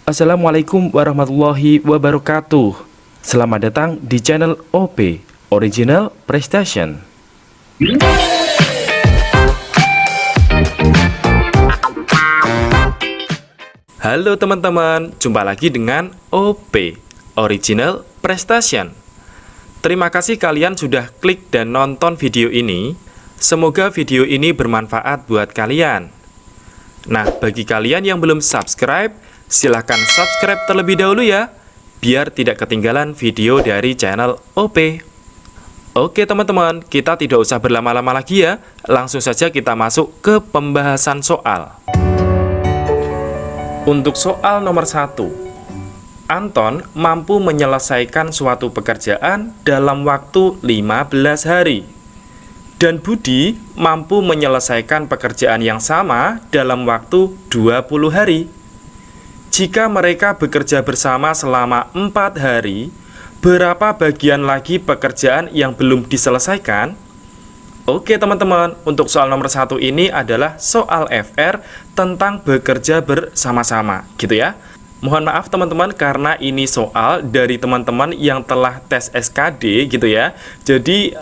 Assalamualaikum warahmatullahi wabarakatuh. Selamat datang di channel OP Original Prestation. Halo teman-teman, jumpa lagi dengan OP Original Prestation. Terima kasih kalian sudah klik dan nonton video ini. Semoga video ini bermanfaat buat kalian. Nah, bagi kalian yang belum subscribe, silahkan subscribe terlebih dahulu ya, biar tidak ketinggalan video dari channel OP. Oke teman-teman, kita tidak usah berlama-lama lagi ya, langsung saja kita masuk ke pembahasan soal. Untuk soal nomor 1, Anton mampu menyelesaikan suatu pekerjaan dalam waktu 15 hari. Dan Budi mampu menyelesaikan pekerjaan yang sama dalam waktu 20 hari. Jika mereka bekerja bersama selama 4 hari, berapa bagian lagi pekerjaan yang belum diselesaikan? Oke teman-teman, untuk soal nomor 1 ini adalah soal FR tentang bekerja bersama-sama, gitu ya. Mohon maaf teman-teman karena ini soal dari teman-teman yang telah tes SKD gitu ya. Jadi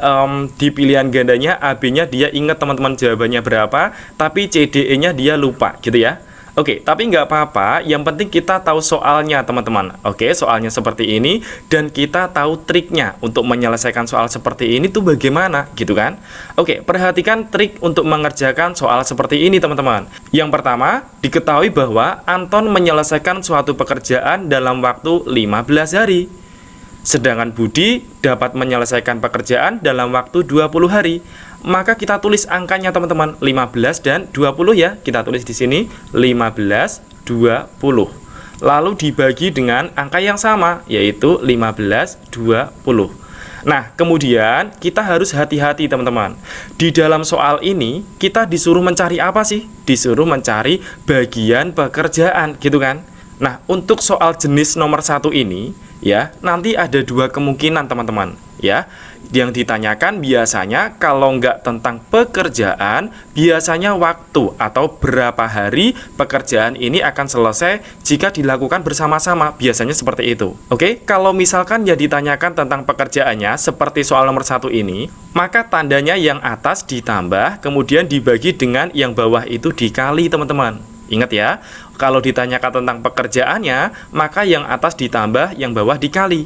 di pilihan gandanya AB-nya dia ingat teman-teman jawabannya berapa, tapi CDE-nya dia lupa gitu ya. Oke, tapi nggak apa-apa, yang penting kita tahu soalnya teman-teman. Oke, soalnya seperti ini dan kita tahu triknya untuk menyelesaikan soal seperti ini tuh bagaimana gitu kan. Oke, perhatikan trik untuk mengerjakan soal seperti ini teman-teman. Yang pertama, diketahui bahwa Anton menyelesaikan suatu pekerjaan dalam waktu 15 hari. Sedangkan Budi dapat menyelesaikan pekerjaan dalam waktu 20 hari. Maka kita tulis angkanya teman-teman, 15 dan 20 ya. Kita tulis di sini 15, 20. Lalu dibagi dengan angka yang sama, yaitu 15, 20. Nah, kemudian kita harus hati-hati teman-teman. Di dalam soal ini, kita disuruh mencari apa sih? Disuruh mencari bagian pekerjaan, gitu kan? Nah, untuk soal jenis nomor 1 ini, ya, nanti ada dua kemungkinan teman-teman, ya. Yang ditanyakan biasanya kalau nggak tentang pekerjaan, biasanya waktu atau berapa hari pekerjaan ini akan selesai jika dilakukan bersama-sama, biasanya seperti itu. Oke, kalau misalkan ya ditanyakan tentang pekerjaannya seperti soal nomor 1 ini, maka tandanya yang atas ditambah, kemudian dibagi dengan yang bawah itu dikali teman-teman. Ingat ya, kalau ditanyakan tentang pekerjaannya, maka yang atas ditambah, yang bawah dikali.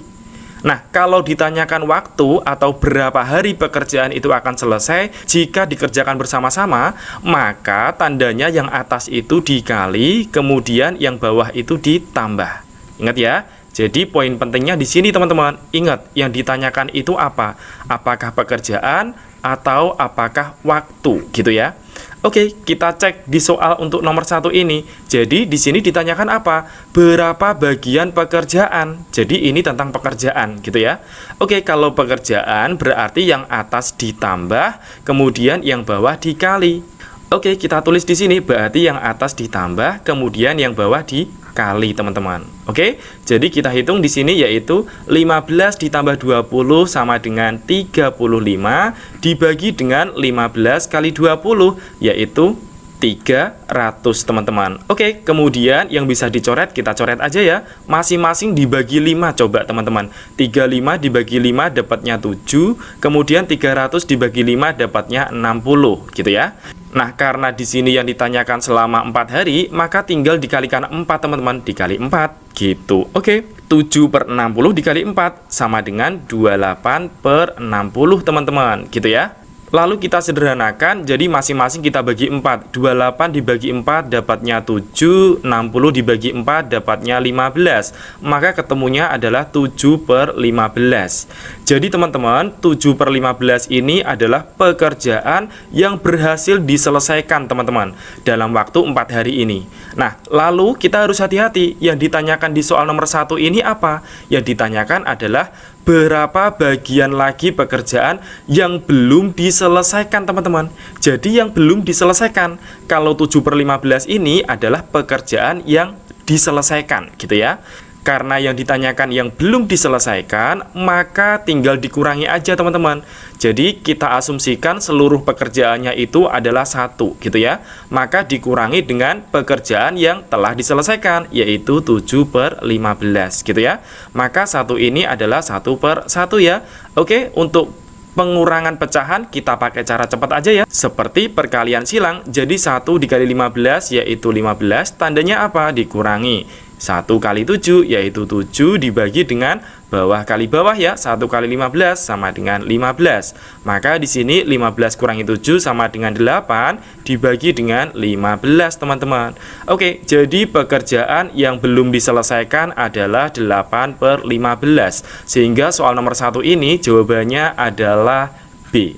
Nah, kalau ditanyakan waktu atau berapa hari pekerjaan itu akan selesai jika dikerjakan bersama-sama, maka tandanya yang atas itu dikali, kemudian yang bawah itu ditambah. Ingat ya, jadi poin pentingnya di sini teman-teman. Ingat, yang ditanyakan itu apa? Apakah pekerjaan atau apakah waktu, gitu ya. Oke, kita cek di soal untuk nomor 1 ini. Jadi di sini ditanyakan apa? Berapa bagian pekerjaan? Jadi ini tentang pekerjaan gitu ya. Oke, kalau pekerjaan berarti yang atas ditambah, kemudian yang bawah dikali. Oke, kita tulis di sini berarti yang atas ditambah, kemudian yang bawah dikali teman-teman. Oke, jadi kita hitung di sini yaitu 15 ditambah 20 sama dengan 35 dibagi dengan 15 kali 20 yaitu 300 teman-teman. Oke, kemudian yang bisa dicoret kita coret aja ya. Masing-masing dibagi 5 coba teman-teman. 35 dibagi 5 dapatnya 7, kemudian 300 dibagi 5 dapatnya 60 gitu ya. Nah, karena di sini yang ditanyakan selama 4 hari, maka tinggal dikalikan 4 teman-teman, dikali 4 gitu. Oke, 7 per 60 dikali 4 sama dengan 28 per 60 teman-teman gitu ya. Lalu kita sederhanakan, jadi masing-masing kita bagi 4. 28 dibagi 4 dapatnya 7, 60 dibagi 4 dapatnya 15. Maka ketemunya adalah 7 per 15. Jadi teman-teman, 7 per 15 ini adalah pekerjaan yang berhasil diselesaikan teman-teman dalam waktu 4 hari ini. Nah, lalu kita harus hati-hati. Yang ditanyakan di soal nomor 1 ini apa? Yang ditanyakan adalah berapa bagian lagi pekerjaan yang belum diselesaikan teman-teman. Jadi yang belum diselesaikan, kalau 7 per 15 ini adalah pekerjaan yang diselesaikan gitu ya. Karena yang ditanyakan yang belum diselesaikan, maka tinggal dikurangi aja teman-teman. Jadi kita asumsikan seluruh pekerjaannya itu adalah 1 gitu ya. Maka dikurangi dengan pekerjaan yang telah diselesaikan, yaitu 7/15 gitu ya. Maka 1 ini adalah 1/1 ya. Oke, untuk pengurangan pecahan kita pakai cara cepat aja ya. Seperti perkalian silang, jadi 1 dikali 15 yaitu 15, tandanya apa? Dikurangi. 1 kali 7 yaitu 7 dibagi dengan bawah kali bawah ya. 1 kali 15 sama dengan 15. Maka di sini 15 kurangi 7 sama dengan 8 dibagi dengan 15 teman-teman. Oke, jadi pekerjaan yang belum diselesaikan adalah 8/15. Sehingga soal nomor 1 ini jawabannya adalah B.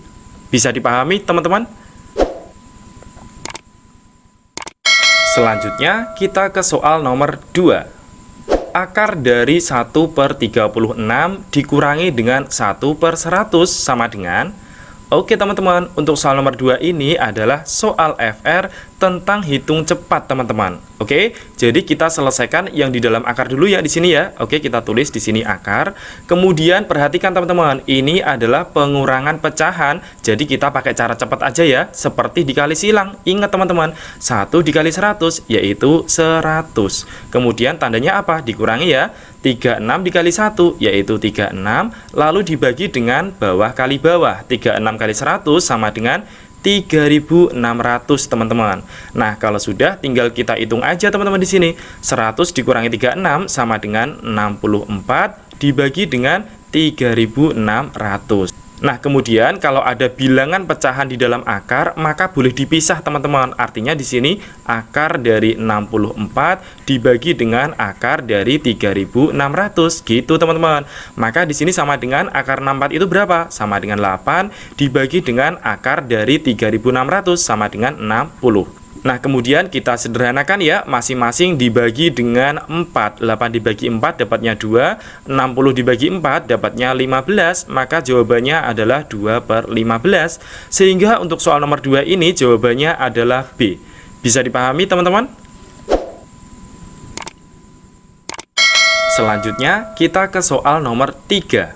Bisa dipahami teman-teman? Selanjutnya kita ke soal nomor 2. Akar dari 1/36 dikurangi dengan 1/100 sama dengan. Oke teman-teman, untuk soal nomor 2 ini adalah soal FR tentang hitung cepat teman-teman. Oke, jadi kita selesaikan yang di dalam akar dulu ya di sini ya. Oke, kita tulis di sini akar. Kemudian perhatikan teman-teman, ini adalah pengurangan pecahan. Jadi kita pakai cara cepat aja ya, seperti dikali silang. Ingat teman-teman, 1 dikali 100 yaitu 100. Kemudian tandanya apa? Dikurangi ya. 36 dikali 1 yaitu 36, lalu dibagi dengan bawah kali bawah. 36 kali 100 sama dengan 3.600 teman-teman. Nah, kalau sudah tinggal kita hitung aja teman-teman di sini. 100 dikurangi 36 sama dengan 64 dibagi dengan 3.600. Nah, kemudian kalau ada bilangan pecahan di dalam akar, maka boleh dipisah teman-teman. Artinya di sini akar dari 64 dibagi dengan akar dari 3.600 gitu teman-teman. Maka di sini sama dengan akar 64 itu berapa? Sama dengan 8 dibagi dengan akar dari 3.600 sama dengan 60. Nah, kemudian kita sederhanakan ya, masing-masing dibagi dengan 4. 8 dibagi 4 dapatnya 2, 60 dibagi 4 dapatnya 15, maka jawabannya adalah 2/15. Sehingga untuk soal nomor 2 ini jawabannya adalah B. Bisa dipahami teman-teman? Selanjutnya kita ke soal nomor 3.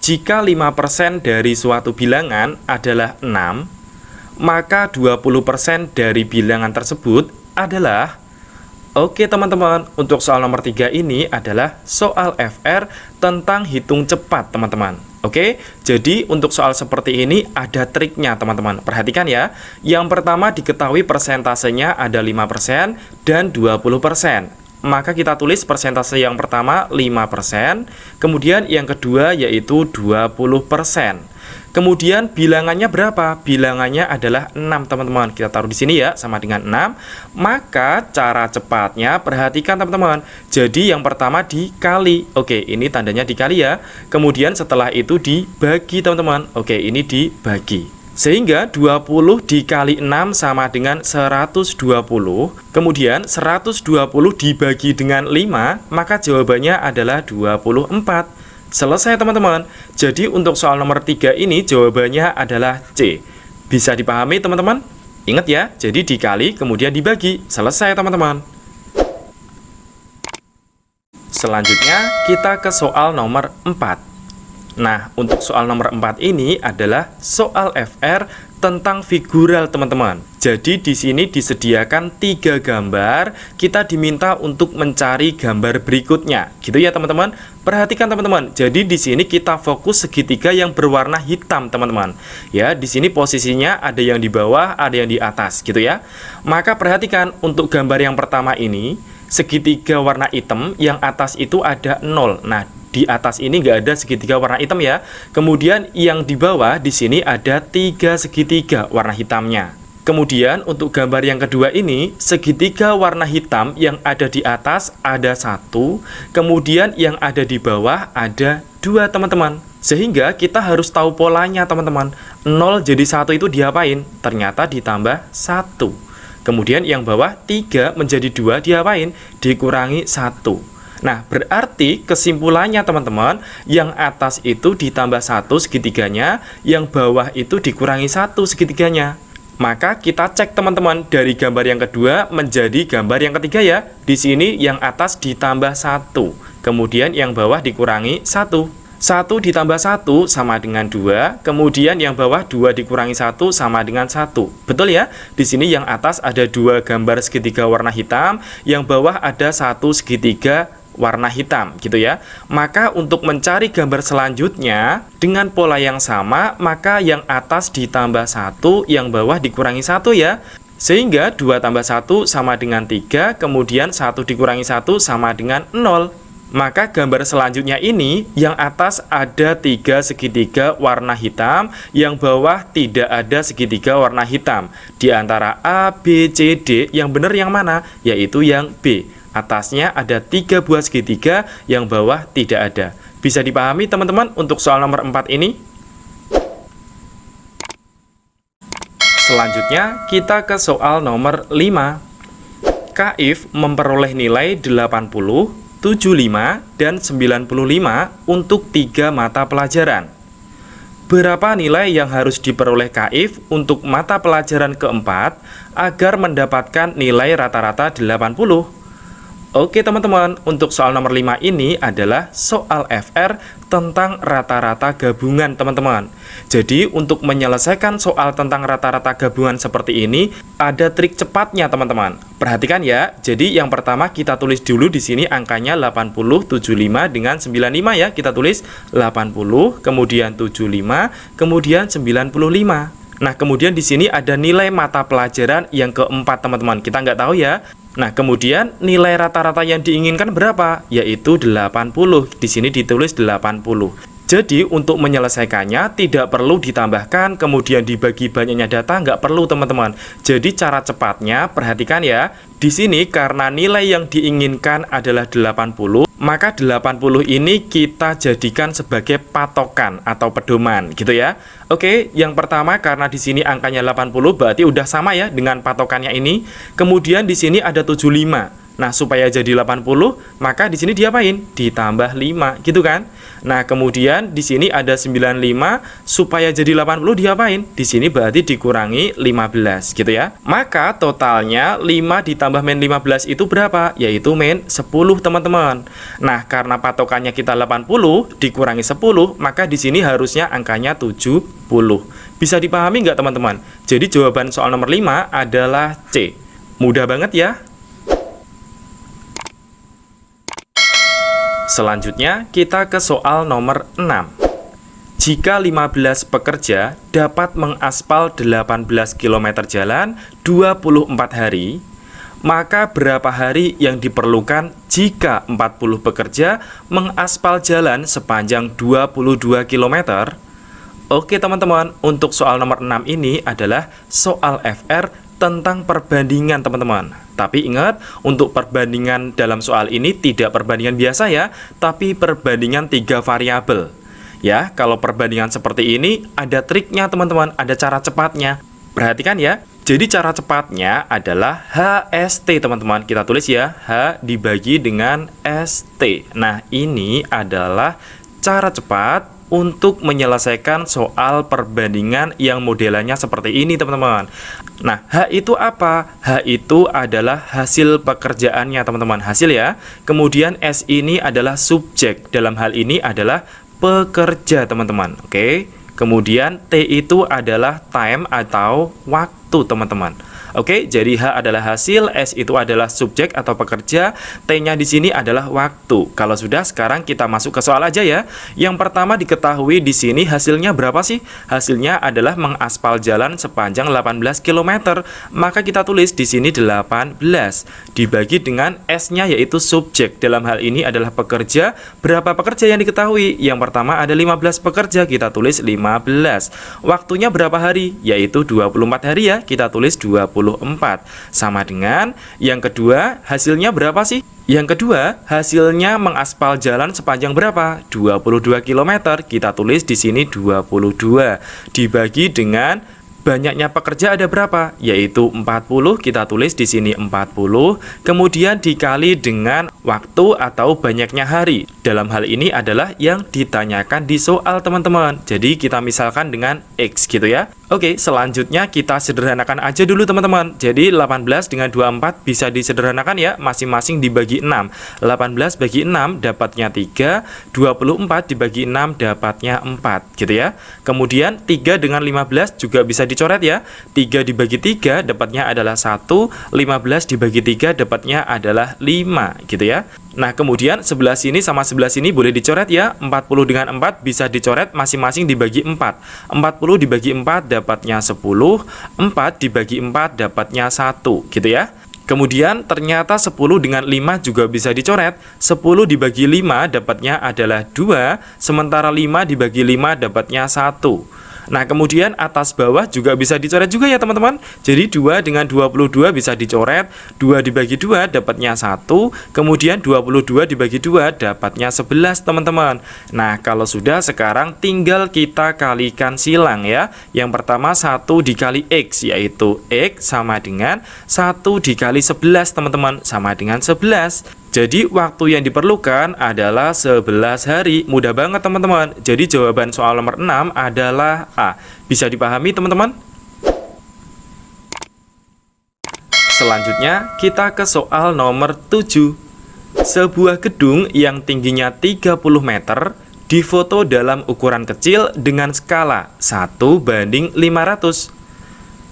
Jika 5% dari suatu bilangan adalah 6, maka 20% dari bilangan tersebut adalah. Oke teman-teman, untuk soal nomor 3 ini adalah soal FR tentang hitung cepat teman-teman. Oke, jadi untuk soal seperti ini ada triknya teman-teman. Perhatikan ya. Yang pertama diketahui persentasenya ada 5% dan 20%. Maka kita tulis persentase yang pertama 5%, kemudian yang kedua yaitu 20%. Kemudian bilangannya berapa? Bilangannya adalah 6 teman-teman. Kita taruh di sini ya, sama dengan 6. Maka cara cepatnya perhatikan teman-teman. Jadi yang pertama dikali. Oke, ini tandanya dikali ya. Kemudian setelah itu dibagi teman-teman. Oke, ini dibagi. Sehingga 20 dikali 6 sama dengan 120. Kemudian 120 dibagi dengan 5, maka jawabannya adalah 24. Selesai teman-teman. Jadi untuk soal nomor 3 ini jawabannya adalah C. Bisa dipahami teman-teman? Ingat ya, jadi dikali kemudian dibagi. Selesai teman-teman. Selanjutnya kita ke soal nomor 4. Nah, untuk soal nomor 4 ini adalah soal FR tentang figural teman-teman. Jadi di sini disediakan 3 gambar, kita diminta untuk mencari gambar berikutnya. Gitu ya teman-teman. Perhatikan teman-teman. Jadi di sini kita fokus segitiga yang berwarna hitam teman-teman. Ya, di sini posisinya ada yang di bawah, ada yang di atas gitu ya. Maka perhatikan untuk gambar yang pertama ini, segitiga warna hitam yang atas itu ada 0. Nah, di atas ini nggak ada segitiga warna hitam ya. Kemudian yang di bawah di sini ada 3 segitiga warna hitamnya. Kemudian untuk gambar yang kedua ini, segitiga warna hitam yang ada di atas ada 1, kemudian yang ada di bawah ada 2 teman-teman. Sehingga kita harus tahu polanya teman-teman. 0 jadi 1 itu diapain? Ternyata ditambah 1. Kemudian yang bawah 3 menjadi 2 diapain? Dikurangi 1. Nah, berarti kesimpulannya teman-teman, yang atas itu ditambah 1 segitiganya, yang bawah itu dikurangi 1 segitiganya. Maka kita cek teman-teman dari gambar yang kedua menjadi gambar yang ketiga ya. Di sini yang atas ditambah 1, kemudian yang bawah dikurangi 1. 1 ditambah 1 sama dengan 2, kemudian yang bawah 2 dikurangi 1 sama dengan 1. Betul ya? Di sini yang atas ada 2 gambar segitiga warna hitam, yang bawah ada 1 segitiga warna hitam gitu ya. Maka untuk mencari gambar selanjutnya dengan pola yang sama, maka yang atas ditambah 1, yang bawah dikurangi 1 ya. Sehingga 2 tambah 1 sama dengan 3, kemudian 1 dikurangi 1 sama dengan 0. Maka gambar selanjutnya ini yang atas ada 3 segitiga warna hitam, yang bawah tidak ada segitiga warna hitam. Di antara A, B, C, D, yang benar yang mana? Yaitu yang B. Atasnya ada 3 buah segitiga, yang bawah tidak ada. Bisa dipahami teman-teman untuk soal nomor 4 ini? Selanjutnya kita ke soal nomor 5. Kaif memperoleh nilai 80, 75, dan 95 untuk 3 mata pelajaran. Berapa nilai yang harus diperoleh Kaif untuk mata pelajaran keempat agar mendapatkan nilai rata-rata 80? Oke teman-teman, untuk soal nomor 5 ini adalah soal FR tentang rata-rata gabungan teman-teman. Jadi untuk menyelesaikan soal tentang rata-rata gabungan seperti ini, ada trik cepatnya teman-teman. Perhatikan ya, jadi yang pertama kita tulis dulu di sini angkanya 80, 75 dengan 95 ya. Kita tulis 80, kemudian 75, kemudian 95. Nah, kemudian di sini ada nilai mata pelajaran yang keempat teman-teman. Kita nggak tahu ya. Nah, kemudian nilai rata-rata yang diinginkan berapa? Yaitu 80. Di sini ditulis 80. Jadi, untuk menyelesaikannya tidak perlu ditambahkan, kemudian dibagi banyaknya data, nggak perlu teman-teman. Jadi, cara cepatnya, perhatikan ya. Di sini, karena nilai yang diinginkan adalah 80, maka 80 ini kita jadikan sebagai patokan atau pedoman, gitu ya. Oke, yang pertama karena di sini angkanya 80, berarti udah sama ya dengan patokannya ini. Kemudian di sini ada 75. Nah, supaya jadi 80, maka di sini diapain? Ditambah 5, gitu kan? Nah, kemudian di sini ada 95, supaya jadi 80 diapain? Di sini berarti dikurangi 15, gitu ya. Maka totalnya 5 ditambah min 15 itu berapa? Yaitu min 10, teman-teman. Nah, karena patokannya kita 80 dikurangi 10, maka di sini harusnya angkanya 70. Bisa dipahami nggak, teman-teman? Jadi jawaban soal nomor 5 adalah C. Mudah banget ya. Selanjutnya, kita ke soal nomor 6. Jika 15 pekerja dapat mengaspal 18 km jalan 24 hari, maka berapa hari yang diperlukan jika 40 pekerja mengaspal jalan sepanjang 22 km? Oke teman-teman, untuk soal nomor 6 ini adalah soal FR tentang perbandingan teman-teman. Tapi ingat, untuk perbandingan dalam soal ini tidak perbandingan biasa ya, tapi perbandingan 3 variabel. Ya, kalau perbandingan seperti ini ada triknya teman-teman, ada cara cepatnya. Perhatikan ya. Jadi cara cepatnya adalah HST teman-teman. Kita tulis ya, H dibagi dengan ST. Nah, ini adalah cara cepat untuk menyelesaikan soal perbandingan yang modelannya seperti ini teman-teman. Nah, H itu apa? H itu adalah hasil pekerjaannya teman-teman, hasil ya. Kemudian S ini adalah subjek, dalam hal ini adalah pekerja teman-teman. Oke. Kemudian T itu adalah time atau waktu teman-teman. Oke, jadi H adalah hasil, S itu adalah subjek atau pekerja, T-nya di sini adalah waktu. Kalau sudah, sekarang kita masuk ke soal aja ya. Yang pertama diketahui di sini hasilnya berapa sih? Hasilnya adalah mengaspal jalan sepanjang 18 km. Maka kita tulis di sini 18 dibagi dengan S-nya yaitu subjek. Dalam hal ini adalah pekerja. Berapa pekerja yang diketahui? Yang pertama ada 15 pekerja, kita tulis 15. Waktunya berapa hari? Yaitu 24 hari ya. Kita tulis 24. Sama dengan yang kedua, hasilnya berapa sih? Yang kedua, hasilnya mengaspal jalan sepanjang berapa? 22 km. Kita tulis di sini 22 dibagi dengan banyaknya pekerja ada berapa? Yaitu 40, kita tulis di sini 40. Kemudian dikali dengan waktu atau banyaknya hari. Dalam hal ini adalah yang ditanyakan di soal teman-teman. Jadi kita misalkan dengan X gitu ya. Oke, selanjutnya kita sederhanakan aja dulu teman-teman. Jadi 18 dengan 24 bisa disederhanakan ya, masing-masing dibagi 6. 18 bagi 6 dapatnya 3, 24 dibagi 6 dapatnya 4, gitu ya. Kemudian 3 dengan 15 juga bisa dicoret ya. 3 dibagi 3 dapatnya adalah 1, 15 dibagi 3 dapatnya adalah 5, gitu ya. Nah, kemudian sebelah sini sama sebelah sini boleh dicoret ya. 40 dengan 4 bisa dicoret masing-masing dibagi 4. 40 dibagi 4 dapatnya 10, 4 dibagi 4 dapatnya 1, gitu ya. Kemudian ternyata 10 dengan 5 juga bisa dicoret. 10 dibagi 5 dapatnya adalah 2, sementara 5 dibagi 5 dapatnya 1. Nah, kemudian atas bawah juga bisa dicoret juga ya teman-teman. Jadi 2 dengan 22 bisa dicoret. 2 dibagi 2 dapatnya 1. Kemudian 22 dibagi 2 dapatnya 11 teman-teman. Nah, kalau sudah sekarang tinggal kita kalikan silang ya. Yang pertama 1 dikali X, yaitu X sama dengan 1 dikali 11 teman-teman, sama dengan 11. Jadi waktu yang diperlukan adalah 11 hari. Mudah banget teman-teman. Jadi jawaban soal nomor 6 adalah A. Bisa dipahami teman-teman? Selanjutnya kita ke soal nomor 7. Sebuah gedung yang tingginya 30 meter difoto dalam ukuran kecil dengan skala 1:500.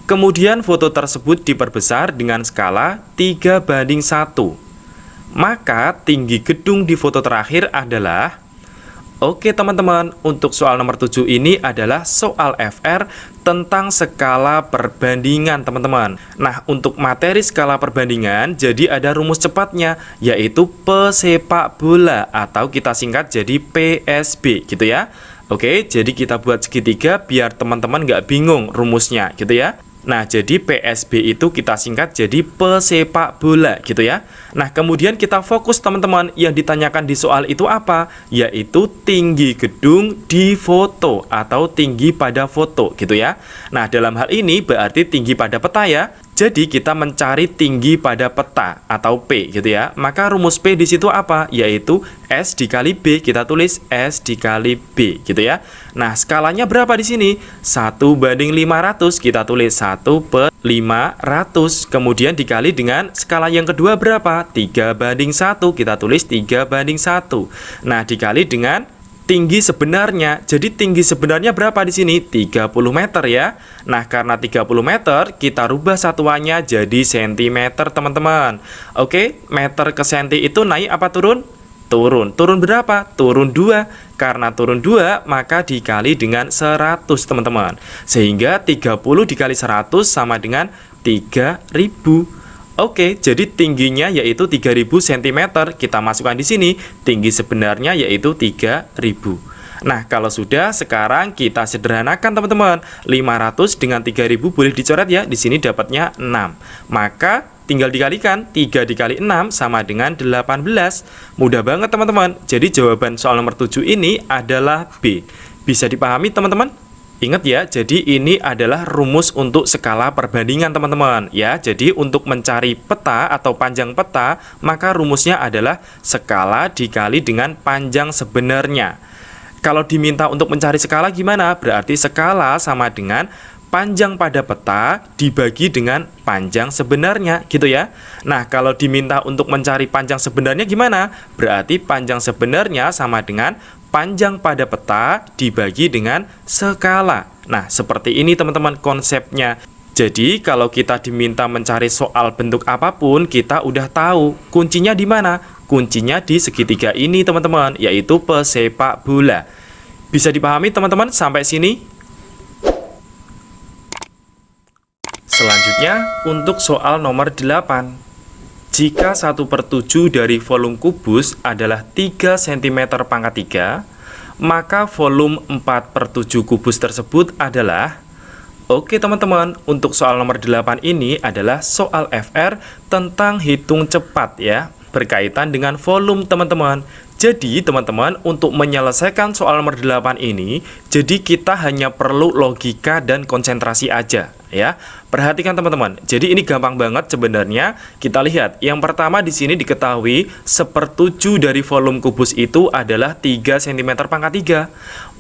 Kemudian foto tersebut diperbesar dengan skala 3:1. Maka tinggi gedung di foto terakhir adalah... Oke teman-teman, untuk soal nomor 7 ini adalah soal FR tentang skala perbandingan teman-teman. Nah, untuk materi skala perbandingan, jadi ada rumus cepatnya, yaitu P sepak bola, atau kita singkat jadi PSB, gitu ya. Oke, jadi kita buat segitiga biar teman-teman nggak bingung rumusnya, gitu ya. Nah, jadi PSB itu kita singkat jadi pesepak bola, gitu ya. Nah, kemudian kita fokus teman-teman, yang ditanyakan di soal itu apa? Yaitu tinggi gedung di foto atau tinggi pada foto, gitu ya. Nah, dalam hal ini berarti tinggi pada peta ya. Jadi kita mencari tinggi pada peta atau P, gitu ya. Maka rumus P di situ apa? Yaitu S dikali B, kita tulis S dikali B, gitu ya. Nah, skalanya berapa di sini? 1:500, kita tulis 1/500. Kemudian dikali dengan skala yang kedua berapa? 3:1, kita tulis 3:1. Nah, dikali dengan tinggi sebenarnya. Jadi tinggi sebenarnya berapa di sini? 30 meter ya. Nah, karena 30 meter, kita rubah satuannya jadi cm, teman-teman. Oke, meter ke senti itu naik apa turun? Turun. Turun berapa? Turun 2. Karena turun 2, maka dikali dengan 100, teman-teman. Sehingga 30 dikali 100 sama dengan 3000. Oke, jadi tingginya yaitu 3000 cm. Kita masukkan di sini, tinggi sebenarnya yaitu 3000. Nah, kalau sudah, sekarang kita sederhanakan teman-teman. 500 dengan 3000 boleh dicoret ya. Di sini dapatnya 6. Maka tinggal dikalikan, 3 dikali 6 sama dengan 18. Mudah banget teman-teman. Jadi jawaban soal nomor 7 ini adalah B. Bisa dipahami teman-teman? Ingat ya, jadi ini adalah rumus untuk skala perbandingan teman-teman ya. Jadi untuk mencari peta atau panjang peta, maka rumusnya adalah skala dikali dengan panjang sebenarnya. Kalau diminta untuk mencari skala gimana? Berarti skala sama dengan panjang pada peta dibagi dengan panjang sebenarnya, gitu ya. Nah, kalau diminta untuk mencari panjang sebenarnya gimana? Berarti panjang sebenarnya sama dengan panjang pada peta dibagi dengan skala. Nah, seperti ini teman-teman konsepnya. Jadi, kalau kita diminta mencari soal bentuk apapun, kita udah tahu kuncinya di mana. Kuncinya di segitiga ini, teman-teman, yaitu pesepak bola. Bisa dipahami, teman-teman, sampai sini? Selanjutnya, untuk soal nomor 8. Jika 1/7 dari volume kubus adalah 3 cm pangkat 3, maka volume 4/7 kubus tersebut adalah... Oke teman-teman, untuk soal nomor 8 ini adalah soal FR tentang hitung cepat ya, berkaitan dengan volume teman-teman. Jadi teman-teman, untuk menyelesaikan soal nomor 8 ini, jadi kita hanya perlu logika dan konsentrasi aja ya. Perhatikan teman-teman. Jadi ini gampang banget sebenarnya. Kita lihat, yang pertama di sini diketahui 1/7 dari volume kubus itu adalah 3 cm pangkat 3.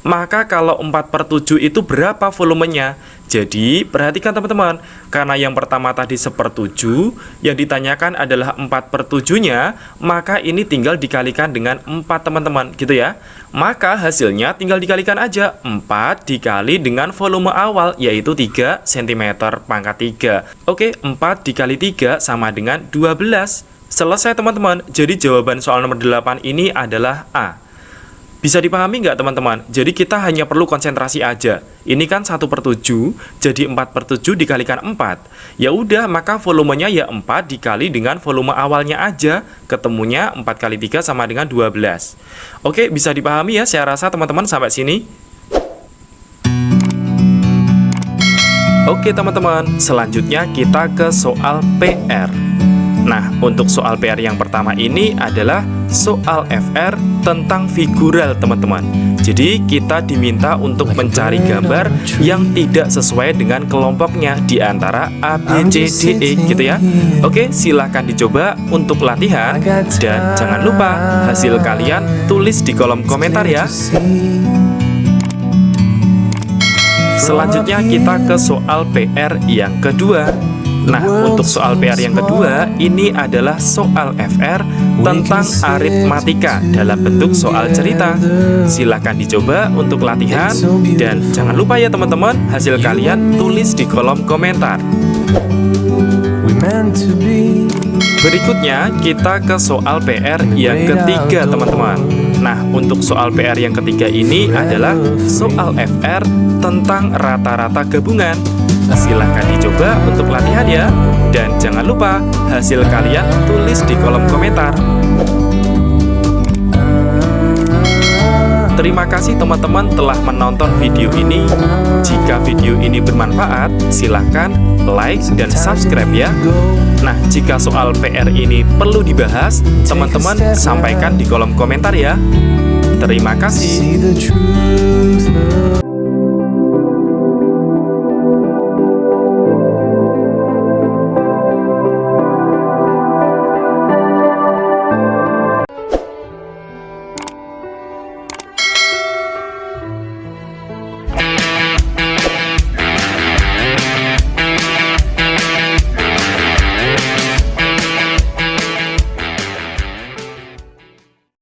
Maka kalau 4/7 itu berapa volumenya? Jadi perhatikan teman-teman, karena yang pertama tadi 1/7, yang ditanyakan adalah 4/7-nya, maka ini tinggal dikalikan dengan 4 teman-teman, gitu ya. Maka hasilnya tinggal dikalikan aja, 4 dikali dengan volume awal, yaitu 3 cm/3. Oke, 4 dikali 3 sama dengan 12. Selesai teman-teman, jadi jawaban soal nomor 8 ini adalah A. Bisa dipahami nggak teman-teman? Jadi kita hanya perlu konsentrasi aja. Ini kan 1/7, jadi 4/7 dikalikan 4. Ya udah, maka volumenya ya 4 dikali dengan volume awalnya aja. Ketemunya 4 kali 3 sama dengan 12. Oke, bisa dipahami ya saya rasa teman-teman sampai sini. Oke teman-teman, selanjutnya kita ke soal PR. Nah, untuk soal PR yang pertama ini adalah soal FR tentang figural, teman-teman. Jadi, kita diminta untuk mencari gambar yang tidak sesuai dengan kelompoknya di antara A, B, C, D, E, gitu ya. Oke, silahkan dicoba untuk latihan. Dan jangan lupa, hasil kalian tulis di kolom komentar ya. Selanjutnya kita ke soal PR yang kedua. Nah, untuk soal PR yang kedua, ini adalah soal FR tentang aritmatika dalam bentuk soal cerita. Silahkan dicoba untuk latihan, dan jangan lupa ya teman-teman, hasil kalian tulis di kolom komentar. Berikutnya, kita ke soal PR yang ketiga, teman-teman. Nah, untuk soal PR yang ketiga ini adalah soal FR tentang rata-rata gabungan. Silahkan dicoba untuk latihan ya. Dan jangan lupa, hasil kalian tulis di kolom komentar. Terima kasih teman-teman telah menonton video ini. Jika video ini bermanfaat, silahkan like dan subscribe ya. Nah, jika soal PR ini perlu dibahas, teman-teman sampaikan di kolom komentar ya. Terima kasih.